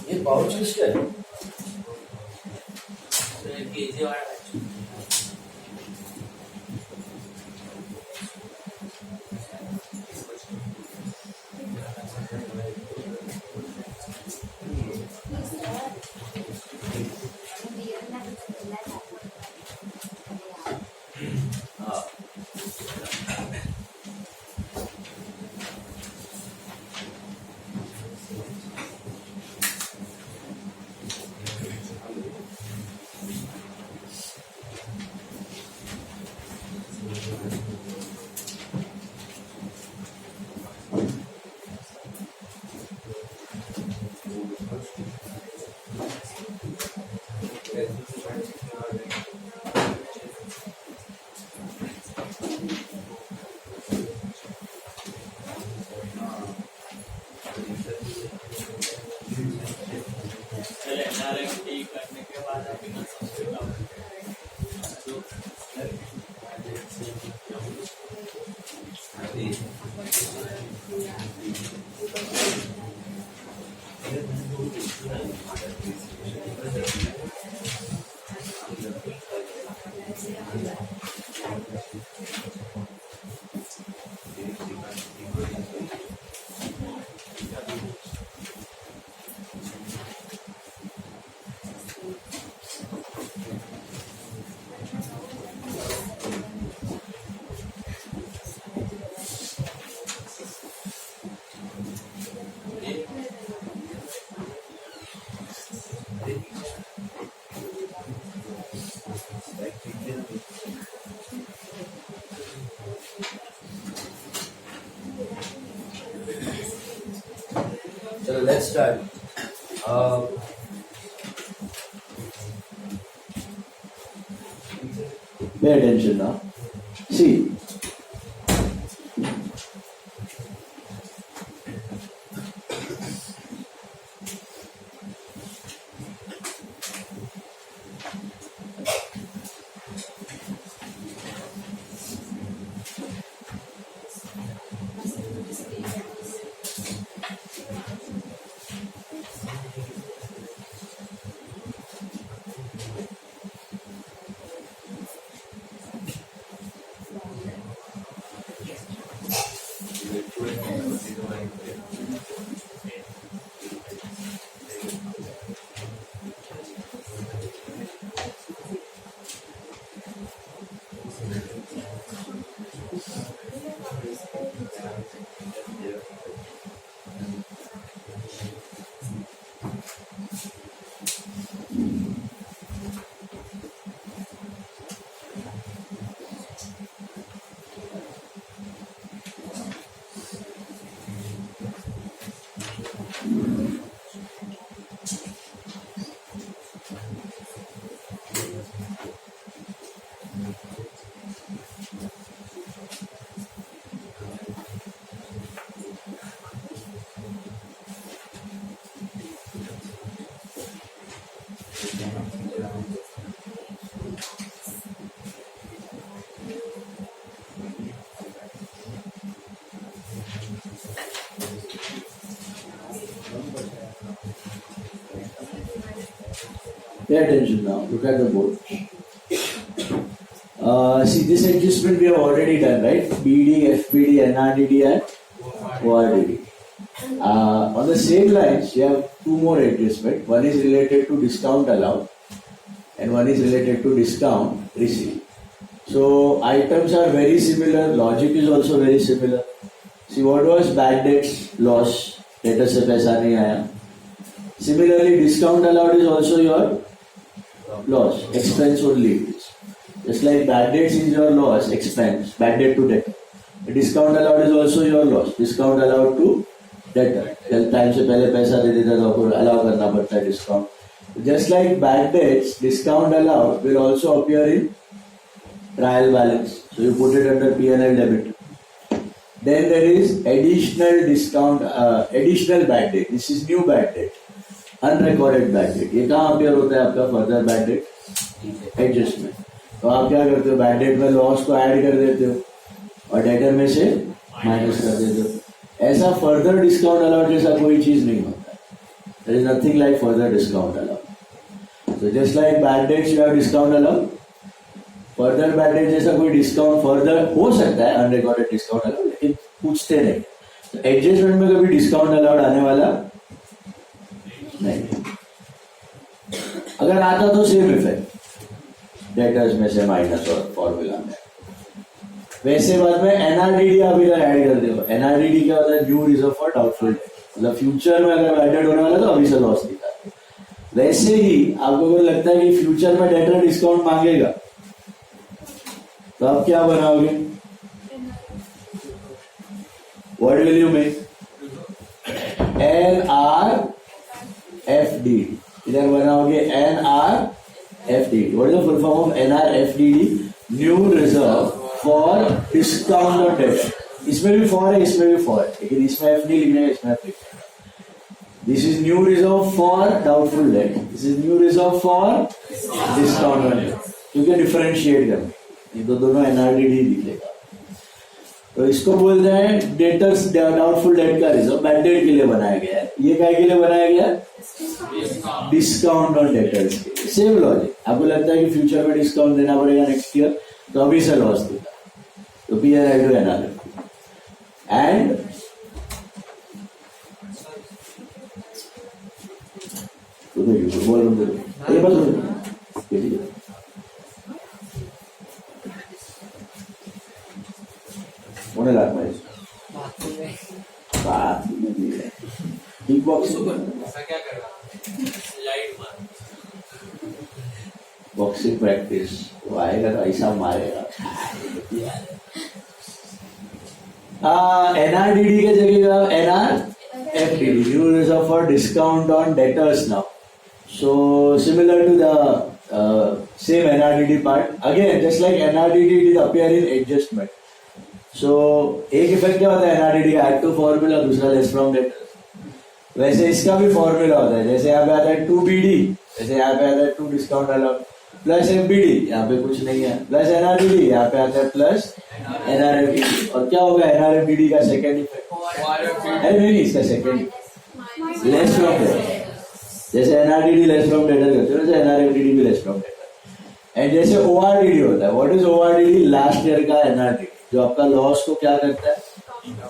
ये पाउच किसका है? So let's start. Pay attention now. See. Pay attention now. Look at the board. See, this adjustment we have already done, right? BD, FPD, NRDD, and ORDD. On the same lines, you have two more adjustments. One is related to discount allowed, and one is related to discount received. So items are very similar. Logic is also very similar. See, what was bad debts loss? Debtor से पैसा नहीं आया. Similarly, discount allowed is also your loss. Expense only. Just like bad debts is your loss, expense, bad debt to debtor. The discount allowed is also your loss. Discount allowed to debtor. Time से पहले पैसा दे देता तो आपको allow करना पड़ता है discount. Just like bad debts, discount allowed will also appear in trial balance. So you put it under P&L debit. Then there is additional discount, additional bad debt. This is new bad debt. Unrecorded bad debt. ये कहाँ appear होता है आपका further bad debt? Adjustment. तो आप क्या करते हो? Bad debt में loss को add कर देते हो और debtor में से minus कर देते हो. ऐसा further discount allowed जैसा कोई चीज नहीं होता. There is nothing like further discount allowed. So just like bad debts you have discount allowed. Further bad debt जैसा कोई discount further हो सकता है unrecorded discount allowed, लेकिन पूछते नहीं. तो adjustment में कभी discount allowed आने वाला नहीं. अगर आता तो सेम इफेक्ट डेटर्स में से माइनस और फॉर्मूला में. वैसे बाद में एनआरडीडी आप इधर ऐड कर दो. एनआरडीडी क्या होता है? New reserve for doubtful date. मतलब फ्यूचर में अगर बैड डेट होने वाला तो अभी से लॉस दिखा. वैसे ही आपको अगर लगता है कि फ्यूचर में डेटर डिस्काउंट मांगेगा तो आप क्या बनाओगे? What will you make? NRFD. इधर बनाओगे NRFD. What is the full form of NRFD? New reserve for discount on debt. इसमें भी फॉर है, इसमें भी फॉर है, लेकिन इसमें एफ नहीं लिखना है, इसमें एफ लिखना है. This is new reserve for doubtful debt. This is new reserve for discount on debt. क्योंकि डिफरेंशिएट करना, ये तो दोनों एनआरडीडी दिखेगा. तो इसको बोलते हैं डेटर्स डाउटफुल डेट का रिजर्व. बैड डेट के लिए बनाया गया है. ये काय के लिए बनाया गया? डिस्काउंट ऑन डेटर्स के. Same logic. आपको लगता है कि फ्यूचर में डिस्काउंट देना पड़ेगा नेक्स्ट ईयर, तो अभी से लॉस देगा, तो P&L to NRFD. एंड बोल ये बस होने लगता है बात बिग बॉक्स बॉक्सिंग प्रैक्टिस. वो आएगा तो ऐसा मारेगा. एनआरडीडी के जगह NRFD, new reserve for discount on debtors now. So similar to the same NRDD part, again just like NRDD did appear in adjustment. So एक इफेक्ट क्या होता है NRDD का? add to formula, दूसरा less from debtors. वैसे इसका भी formula होता है. जैसे यहाँ पे आता है 2BD, जैसे यहाँ पे आता है 2 डिस्काउंट अलाउड प्लस FBD, यहाँ पे कुछ नहीं है, प्लस NRDD, यहाँ पे आता है प्लस NRFD. और क्या होगा NRFD का सेकेंड इफेक्ट? नहीं, इसका सेकेंड लेस फ्रॉम डेटर. जैसे एनआरडीडी लेस फ्रॉम डेटर करते हो, वैसे एनआरएफडीडी भी लेस फ्रॉम डेटर. एंड जैसे ओआरडीडी होता है. What is ORDD? Last year का एनआरडीडी, जो आपका लॉस को क्या करता है?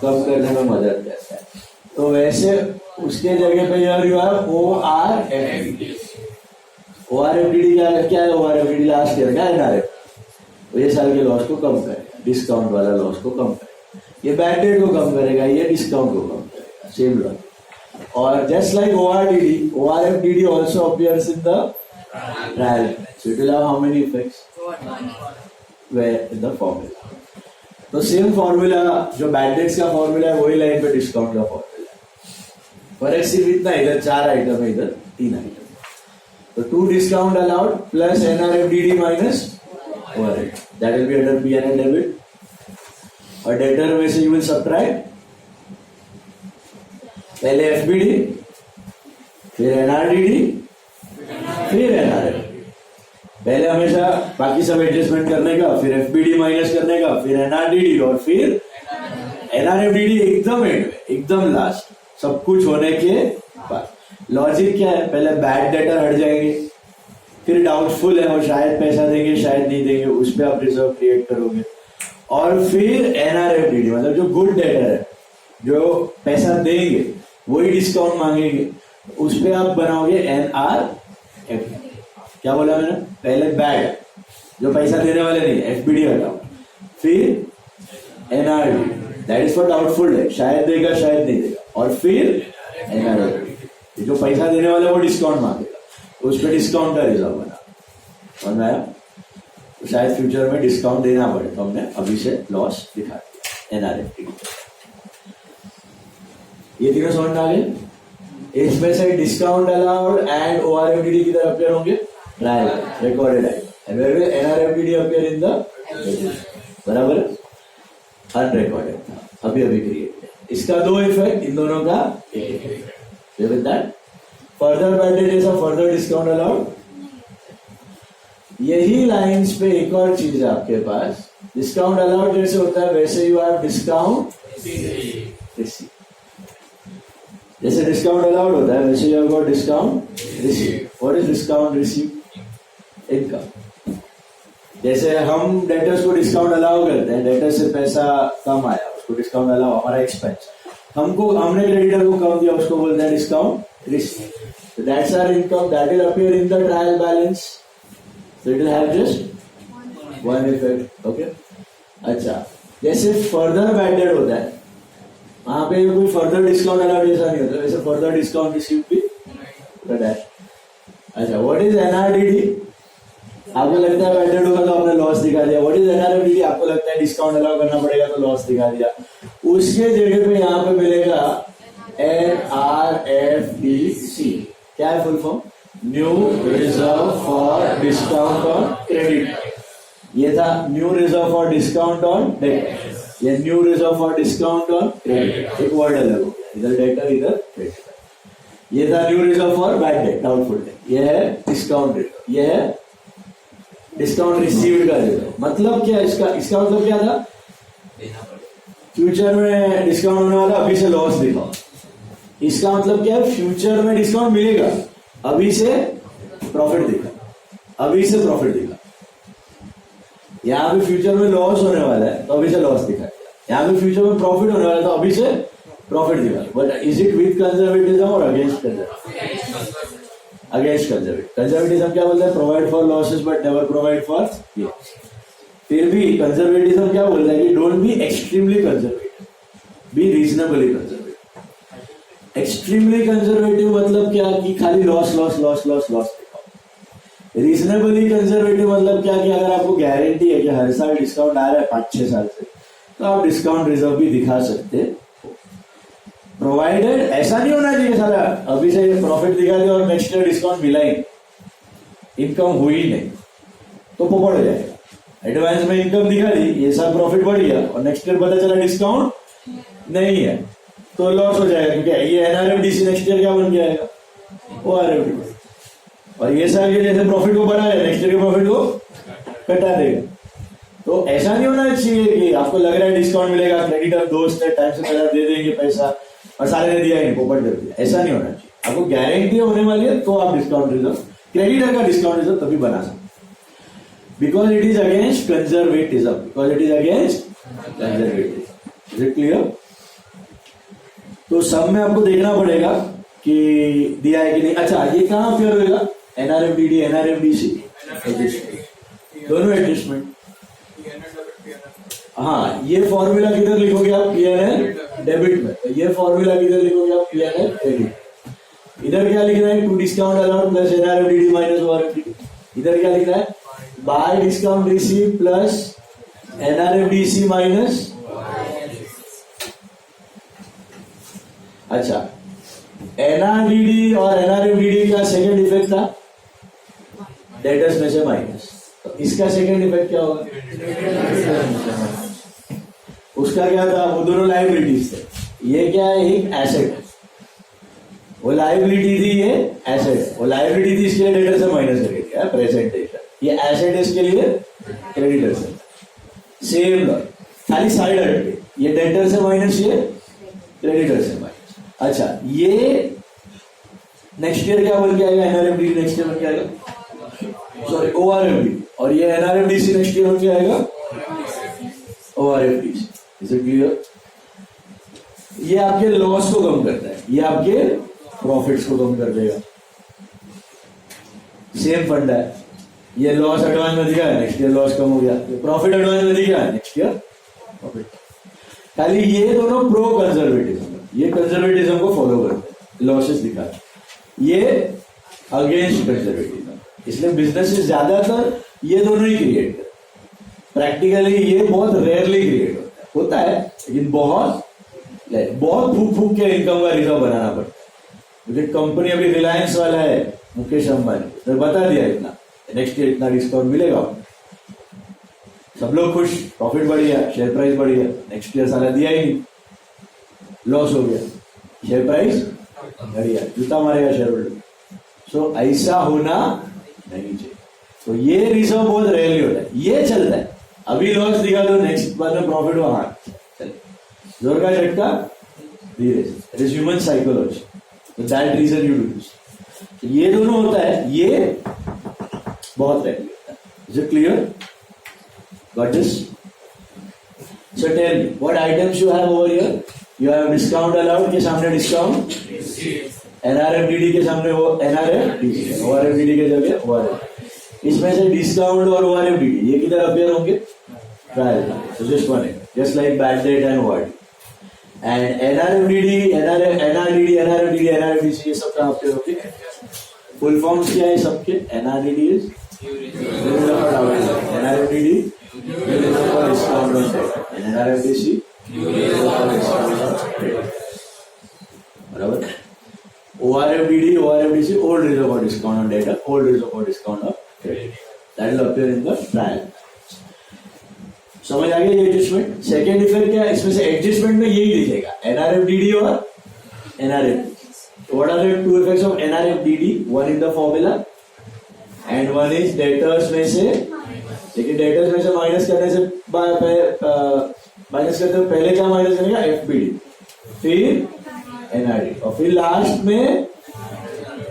कम करने में मदद करता है. तो वैसे उसके जगह पे यार यू हैव ओआरएफडीडी. ओआरएफडीडी क्या है? ओआरएफडीडी लास्ट ईयर का एनआरएफ. तो ये साल के लॉस को कम करेगा, डिस्काउंट वाला लॉस को कम करेगा. ये बैड डेट को कम करेगा, ये डिस्काउंट को कम करेगा. Same logic. Or just like ORDD, ORFDD also appears in the trial. So it will have how many effects? Where in the formula. तो सेम फॉर्मूला जो बैड डेट्स का फॉर्मूला है वही लाइन पे डिस्काउंट का formula है. फर्क सिर्फ इतना, इधर 4 आइटम है, इधर 3 आइटम. तो 2 discount allowed plus NRFDD minus ORFD, that will be under P&L debit. और डेटर में से यू विल सब्ट्रैक्ट पहले FBD, फिर NRDD, फिर एनआरएफ। पहले हमेशा बाकी सब एडजस्टमेंट करने का, फिर एफबीडी माइनस करने का, फिर एनआरडीडी और फिर एनआरएफडीडी एकदम एंड में, एकदम लास्ट, सब कुछ होने के बाद। लॉजिक क्या है, पहले बैड डेटर हट जाएंगे, फिर डाउटफुल है वो शायद पैसा देंगे शायद नहीं देंगे, उस पर आप रिजर्व क्रिएट करोगे, और फिर एनआरएफडीडी मतलब जो गुड डेटर है, जो पैसा देंगे वही डिस्काउंट मांगेंगे, उस पर आप बनाओगे एनआरएफ। क्या बोला मैंने, पहले बैड जो पैसा देने वाले नहीं, एफबीडी हटाओ, फिर NRD that is for doubtful है, शायद देगा शायद नहीं देगा, और फिर एनआरडी जो पैसा देने वाला वो डिस्काउंट मांगेगा, उस पर डिस्काउंट का रिजर्व बना। और मैं तो शायद फ्यूचर में डिस्काउंट देना पड़े, तो हमने अभी से लॉस दिखा दिया एनआरएफडी। ये तीनों समझ में आ गए। इसमें से डिस्काउंट अलाउड एंड ओआरएफडीडी की तरफ अपेयर होंगे trial recorded and where will NRFDD appear in the बराबर अनरिकॉर्डेड था, अभी अभी क्रिएट है। इसका दो इफेक्ट, इन दोनों का एक इफेक्ट। विद दैट फर्दर बैडेज और फर्दर डिस्काउंट अलाउड। यही लाइंस पे एक और चीज है आपके पास, डिस्काउंट अलाउड जैसे होता है वैसे यू हैव डिस्काउंट रिसीव। जैसे डिस्काउंट अलाउड होता है वैसे you have got discount receive. What is discount receive? Income. जैसे हम डेटर्स को डिस्काउंट अलाउ करते हैं, डेटर से पैसा कम आया उसको डिस्काउंट अलाउ, हमारा एक्सपेंस, हमने क्रेडिटर को कम दिया उसको बोलते हैं discount receive. That's our income, that will appear in the trial balance, so it will have just one effect. Okay? अच्छा, जैसे फर्दर बैडेड होता है वहां पे कोई फर्दर डिस्काउंट अलाउड जैसा नहीं होता, वैसे फर्दर डिस्काउंट रिसीव भी होता है। अच्छा, व्हाट इज एनआरडीडी? आपको लगता है बैडेड होगा तो आपने लॉस दिखा दिया। What is NRDD? आपको लगता है डिस्काउंट अलाउ करना पड़ेगा तो लॉस दिखा दिया। उसके जगह पे यहाँ पे मिलेगा एनआरएफडीसी। क्या है full form? New reserve for discount on credit. ये था new reserve for discount on debtor, ये new reserve for discount on credit, एक वर्ड अलग हो गया, इधर डेटर इधर क्रेडिटर। ये था new reserve for bad debt, doubtful debt. ये है डिस्काउंट रिजर्व, ये है डिस्काउंट रिसीव्ड का रिजर्व। मतलब क्या इसका मतलब क्या था? फ्यूचर में डिस्काउंट होने वाला, अभी से लॉस दिखाओ। इसका मतलब क्या है? फ्यूचर में डिस्काउंट मिलेगा, अभी से प्रॉफिट दिखा, अभी से प्रॉफिट दिखा। यहाँ पे फ्यूचर में लॉस होने वाला है तो अभी से लॉस दिखा दिया, यहाँ पे फ्यूचर में प्रॉफिट होने वाला है तो अभी से प्रॉफिट दिखा। But is it with conservatism और against conservatism? Against conservatism. Conservatism क्या बोलता है? Provide for losses but never provide for gains. फिर भी कंजर्वेटिज्म क्या बोलता है कि don't be extremely conservative, be reasonably conservative. Extremely conservative मतलब क्या कि खाली loss loss loss loss loss दिखाओ। रीजनेबली कंजर्वेटिव मतलब क्या कि अगर आपको गारंटी है कि हर साल डिस्काउंट आ रहा है 5-6 साल से, तो आप डिस्काउंट रिजर्व भी दिखा सकते हो। प्रोवाइडेड ऐसा नहीं होना चाहिए सारा अभी से प्रॉफिट दिखा दिया और नेक्स्ट ईयर डिस्काउंट मिला ही, इनकम हुई नहीं तो पोपट हो जाएगा। एडवांस में इनकम दिखा दी, ये साल प्रॉफिट बढ़ गया और नेक्स्ट ईयर पता चला डिस्काउंट नहीं है तो लॉस हो जाएगा, क्योंकि ये एनआरएफडीसी नेक्स्ट ईयर क्या बन जाएगा? वो आरएफडी। और ये साल के जैसे प्रॉफिट को बढ़ा है, नेक्स्ट ईयर के प्रॉफिट को कटा देगा। तो ऐसा नहीं होना चाहिए कि आपको लग रहा है डिस्काउंट मिलेगा, क्रेडिटर दोस्त है टाइम से पहले दे देंगे पैसा और सारे ने दिया ही पोपट कर दिया, ऐसा नहीं होना चाहिए। आपको गारंटी होने वाली है तो आप डिस्काउंट रिजर्व, क्रेडिटर का डिस्काउंट रिजर्व तभी बना सकते, because it is against conservatism, because it is against conservatism. Is it clear? तो सब में आपको देखना पड़ेगा कि दिया है कि नहीं। अच्छा, ये कहाँ अपेयर होगा? एनआरएफडीडी, एनआरएफडीसी, दोनों एडजस्टमेंट। हाँ, ये फॉर्मूला किधर लिखोगे आप? पीएनएल डेबिट में, तो ये फॉर्मूला किधर लिखोगे आप? PNL credit. इधर क्या लिखना है? To discount allowed plus NRFDD minus ORFDD. इधर क्या लिखना है? By discount receive plus NRFDC minus. अच्छा, एनआरडीडी और एनआरएफडीडी का सेकंड इफेक्ट था डेटर्स में से माइनस, तो इसका सेकंड इफेक्ट क्या होगा? उसका क्या था? वो दोनों लायबिलिटीज थे, ये क्या है? एक एसेट है। वो लाइबिलिटी थी, ये एसेट, वो लाइबिलिटी थी इसके लिए डेटर से माइनस करके दिया प्रेजेंटेशन, ये एसेट इसके लिए क्रेडिटर से, सेम लॉ, खाली साइड हट के, ये डेटर से माइनस, ये क्रेडिटर से माइनस। अच्छा, ये नेक्स्ट ईयर क्या बन के आएगा, एनआरएफडी नेक्स्ट ईयर बन के आएगा, सॉरी ओआरएफडी, और ये एनआरएफडीसी नेक्स्ट ईयर बन के आएगा ओआरएफडीसी। Is it clear? ये आपके लॉस को कम करता है, ये आपके प्रॉफिट्स को कम कर देगा। सेम फंड है, ये लॉस एडवांस में दिखा है, नेक्स्ट ईयर लॉस कम हो गया, प्रॉफिट एडवांस में दिखा है, नेक्स्ट ईयर प्रॉफिट। खाली ये दोनों प्रो कंजर्वेटिज्म, ये कंजर्वेटिज्म को फॉलो करते हैं, लॉसेस दिखा है, ये अगेंस्ट कंजर्वेटिज्म। इसलिए बिजनेस ज्यादातर ये दोनों ही क्रिएट करते हैं। प्रैक्टिकली ये बहुत रेयरली क्रिएट होता है, लेकिन बहुत फूक फूक के इनकम का रिजर्व बनाना पड़ता है। क्योंकि कंपनी अभी रिलायंस वाला है, मुकेश अंबानी, तो बता दिया इतना, नेक्स्ट ईयर इतना डिस्काउंट मिलेगा, सब लोग खुश, प्रॉफिट बढ़ गया, शेयर प्राइस बढ़ गया। नेक्स्ट ईयर साला दिया ही नहीं, लॉस हो गया, शेयर प्राइस बढ़ गया, जूता मारेगा शेयर होल्डर। सो ऐसा होना नहीं चाहिए। तो ये रिजर्व बहुत रेयरली होता है, ये चलता है, अभी लॉस दिखा दो, नेक्स्ट बार में प्रॉफिट हुआ, हाँ चले, जोर का झटका धीरे से, इट इज ह्यूमन साइकोलॉजी, तो that reason you do this. ये दोनों होता है, ये बहुत रेयरली होता है। Is it clear? Got this? So tell me what items you have over here. You have discount allowed के सामने डिस्काउंट, एनआरएफडीडी के सामने वो एनआरएफ, ओआरएफडीडी के जगह ओआरएफ। इसमें से डिस्काउंट और ओआरएफडीडी ये किधर अपेयर होंगे? Trial, so just one, just like bad debt and ORD. And NRFDD, NRDD, NRFDD, NRFDC ये सब कहाँ अपेयर होंगे? फुल फॉर्म्स क्या है सबके? NRDD is NRFDD discount on debt, and NRFDC discount on credit. बराबर? ORFDD, ORFDC old reserve or discount on debt, old reserve or discount on credit. That will appear in the trial. समझ आ गया ये adjustment? Second effect क्या है इसमें से? Adjustment में यही दिखेगा, एनआरएफडीडी और NRF. What are the two effects of NRFDD? One in the formula and one is debtors में से, लेकिन डेटर्स में से माइनस करने से माइनस करते हुए पहले क्या माइनस करेगा? एफपीडी, फिर एनआरडी, और फिर लास्ट में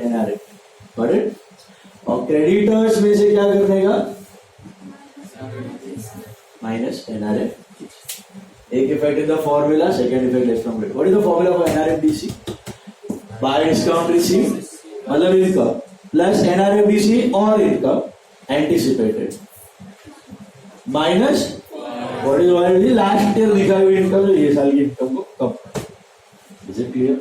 एनआरएफ। और क्रेडिटर्स में से क्या करने का? Minus NRF. एक effect in the formula, second effect less from debt. What is the formula for NRFDC? By discount receive मतलब इनकम प्लस एनआरएफडीसी और income anticipated minus what is already last year लिखा हुआ income, जो ये साल की income को कम। Is it clear?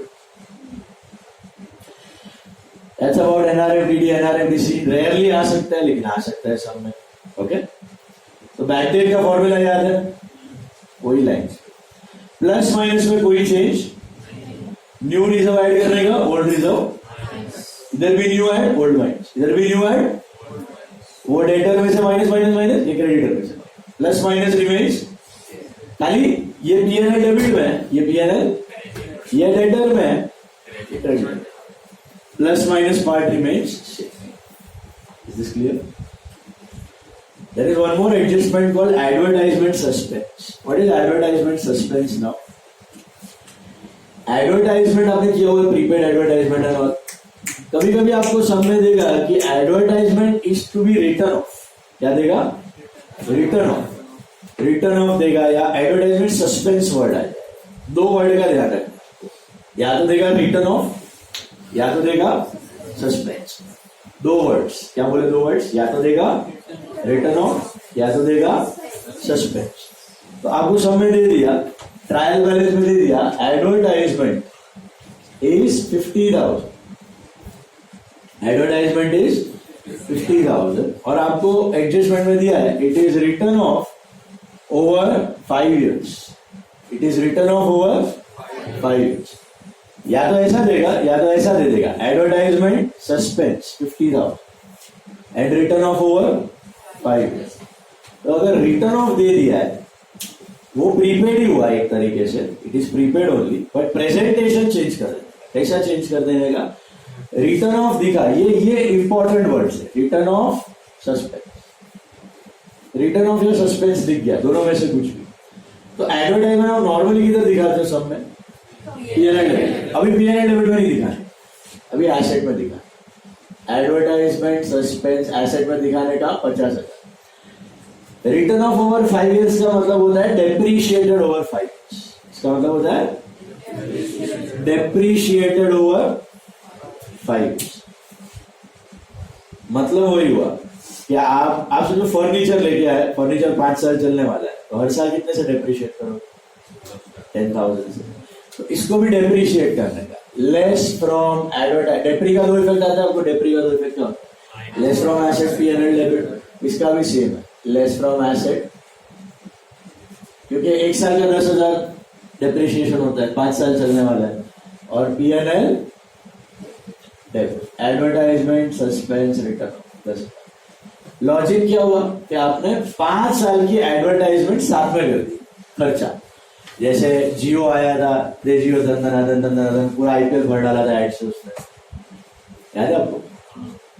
That's about NRFDD, NRFDC. Rarely आ सकता है लेकिन आ सकता है सब में। ओके, तो बैड डेट का फॉर्मूला याद है? कोई लाइन प्लस माइनस में कोई चेंज, न्यू रिजर्व ऐड करने का, ओल्ड रिजर्व, इधर भी न्यू ऐड, ओल्ड माइनस, इधर भी न्यू ऐड, वो डेटर में से माइनस माइनस माइनस, ये क्रेडिटर में से प्लस माइनस रिमेन्स। खाली ये पीएनएल डेबिट में है, ये पीएनएल, ये डेटर में है, ये creditor, plus minus part remains. Is this clear? There is one more adjustment called advertisement suspense. What is advertisement suspense now? Advertisement आपने किया हुआ प्रीपेड एडवर्टाइजमेंट है, और कभी कभी आपको समय देगा कि advertisement is to be return off. क्या देगा? रिटर्न ऑफ, रिटर्न ऑफ देगा, या एडवर्टाइजमेंट सस्पेंस वर्ड है। दो वर्ड का ध्यान रखना, या तो देगा रिटर्न ऑफ या तो देगा सस्पेंस। दो वर्ड्स, क्या बोले? दो वर्ड्स, या तो देगा रिटर्न ऑफ या तो देगा सस्पेंस। तो आपको समय दे दिया, ट्रायल बैलेंस में दे दिया, एडवर्टाइजमेंट इज 50,000, एडवर्टाइजमेंट इज 50,000, और आपको एडजस्टमेंट में दिया है it is return of over 5 years, it is return of over 5 years। या तो ऐसा देगा या तो ऐसा दे देगा, advertisement suspense 50,000 and return of over 5 years। तो अगर रिटर्न ऑफ दे दिया है, वो प्रीपेड ही हुआ एक तरीके से, it is prepaid only, but presentation change कर देगा। कैसा चेंज कर देने का? रिटर्न ऑफ दिखा, ये इंपॉर्टेंट वर्ड्स है, return of suspense, return of या सस्पेंस दिख गया, दोनों में से कुछ भी। तो एडवर्टाइजमेंट हम नॉर्मली किधर दिखाते हैं सब में? PNL debit. अभी पीएनएल डेबिट में नहीं दिखा, अभी एसेट में दिखा। एडवर्टाइजमेंट सस्पेंस एसेट में दिखाने का 50,000। रिटर्न ऑफ ओवर 5 years का मतलब होता है डेप्रीशिएटेड ओवर 5 years। इसका मतलब होता है डेप्रीशिएटेड ओवर 5 years। मतलब वही हुआ कि आप सोचो फर्नीचर लेके आए, फर्नीचर 5 साल चलने वाला है, तो हर साल कितने से डेप्रीशिएट करो? 10,000 से। तो इसको भी डेप्रीशिएट करने का, लेस फ्रॉम एडवर्टाइज। डेप्री का 2 इफेक्ट आता है आपको, डेप्री का 2 इफेक्ट क्या होता है? Less from asset PNL debit. इसका भी सेम है, लेस फ्रॉम एसेट, क्योंकि 1 साल का 10,000 डेप्रिशिएशन होता है, 5 साल चलने वाला है, और PNL debit. Advertisement suspense return 10। Logic क्या हुआ कि आपने 5 साल की एडवर्टाइजमेंट साथ में कर दी खर्चा। जैसे जियो आया था, दे जियो दन पूरा आईपीएल भर डाला था एड से उसने, याद है आपको?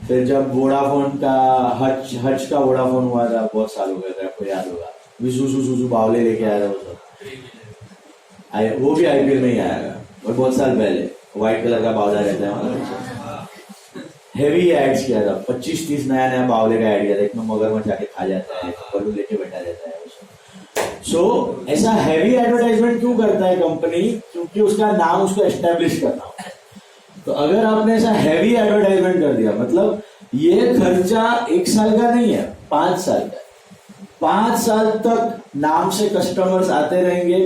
फिर जब वोडाफोन का हच का वोडाफोन हुआ था, बहुत साल हो गए थे, आपको याद होगा, विसू बावले लेके आया था वो सब, वो भी आईपीएल में ही आया था, और बहुत साल पहले व्हाइट कलर का बावला रहता है वहां, हेवी एड्स किया था, 25-30 नया बावले का एड किया था, एक में मगरमच्छ आके खा जाता है, बलून लेके बैठा रहता है। सो ऐसा हैवी एडवर्टाइजमेंट क्यों करता है कंपनी? क्योंकि उसका नाम उसको एस्टेब्लिश करना होता है। तो अगर आपने ऐसा हैवी एडवर्टाइजमेंट कर दिया, मतलब ये खर्चा 1 साल का नहीं है, 5 साल का। 5 साल तक नाम से कस्टमर्स आते रहेंगे,